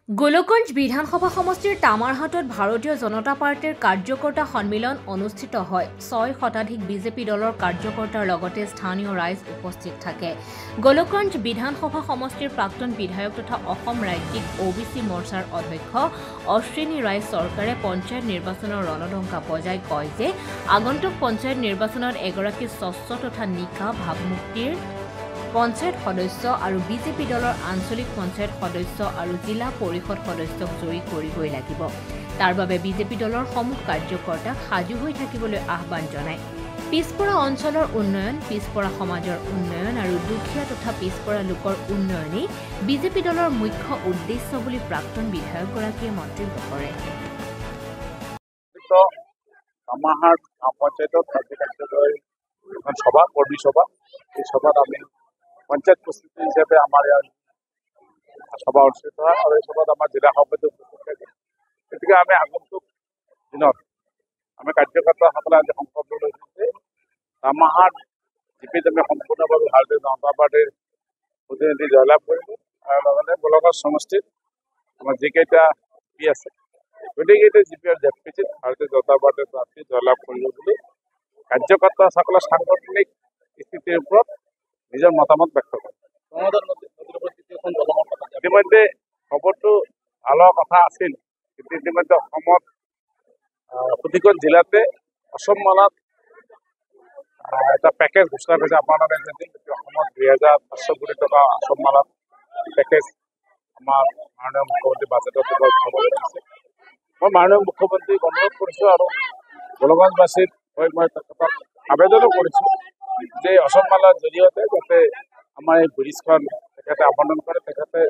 গোলকগঞ্জ বিধানসভা সমষ্টিৰ তামাৰহাটত ভাৰতীয় জনতা পাৰ্টিৰ কাৰ্যকৰ্তা সন্মিলন অনুষ্ঠিত হয়। ৬ শতাধিক বিজেপি দলৰ কাৰ্যকৰ্তাৰ লগতে স্থানীয় ৰাইজ উপস্থিত থাকে। গোলকগঞ্জ বিধানসভা সমষ্টিৰ প্ৰাক্তন বিধায়ক তথা অসম ৰাজ্যিক OBC মৰ্চাৰ অধ্যক্ষ অশ্বিনী ৰায় চৰকাৰে পঞ্চায়ত নিৰ্বাচনৰ ৰণডংকা বজাই কয় যে আগন্তুক পঞ্চায়ত নিৰ্বাচনত এগৰাকী স্বচ্ছ তথা নিকা ভাৱমুক্তিৰ পঞ্চায়ত সদস্য আৰু বিজেপি দলৰ আঞ্চলিক পঞ্চায়ত সদস্য আৰু জিলা পৰিষদ সদস্যক জয়ী কৰিবই লাগিব। তাৰ বাবে বিজেপি দলৰ সমূহ কাৰ্যকৰ্তাক সাজু হৈ থাকিবলৈ আহ্বান জনায়। পিছপৰা অঞ্চলৰ উন্নয়ন, পিছপৰা সমাজৰ উন্নয়ন আৰু দুখীয়া তথা পিছপৰা লোকৰ উন্নয়নেই বিজেপি দলৰ মুখ্য উদ্দেশ্য বুলি প্ৰাক্তন বিধায়কগৰাকীয়ে মন্তব্য কৰে। তামাৰহাট গ্ৰাম পঞ্চায়তত সভা কৰ্মী সভা এই সভাত আমি পঞ্চায়ত প্ৰস্তুতি হিচাপে আমাৰ ইয়াৰ সভা অনুষ্ঠিত হয় আৰু এই সভাত আমাৰ জিলা সভাপতি উপস্থিত থাকে। গতিকে আমি আগন্তুক দিনত আমি কাৰ্যকৰ্তাসকলে আজি সংকল্প লৈছোঁ যে তামাৰহাট জিপিত আমি সম্পূৰ্ণভাৱে ভাৰতীয় জনতা পাৰ্টিৰ প্ৰতিনিধি জয়লাভ কৰিলোঁ আৰু লগতে গোলকগঞ্জ সমষ্টিত আমাৰ যিকেইটা জিপি আছে গোটেইকেইটা জিপি আৰু জেপিচিত ভাৰতীয় জনতা পাৰ্টিৰ প্ৰাৰ্থী জয়লাভ কৰিব বুলি কাৰ্যকৰ্তাসকলৰ সাংগঠনিক স্থিতিৰ ওপৰত নিজৰ মতামত ব্যক্ত কৰে। ইতিমধ্যে খবৰটো ভালৰ কথা আছিল, কিন্তু ইতিমধ্যে অসমত প্ৰতিখন জিলাতে অসম মালাত এটা পেকেজ ঘোষণা কৰিছে। আপোনালোকে অসমত ২,৫০০ কোটি টকা অসম মালাত পেকেজ আমাৰ মাননীয় মুখ্যমন্ত্ৰী বাজেটত খবৰ দিছে। মই মাননীয় মুখ্যমন্ত্ৰীক অনুৰোধ কৰিছোঁ আৰু গোলকগঞ্জবাসীৰ হৈ মই তেখেতক আবেদনো কৰিছোঁ যে অসম মালাৰ জৰিয়তে যাতে আমাৰ এই ব্ৰিজখন তেখেতে আবণ্টন কৰে, তেখেতে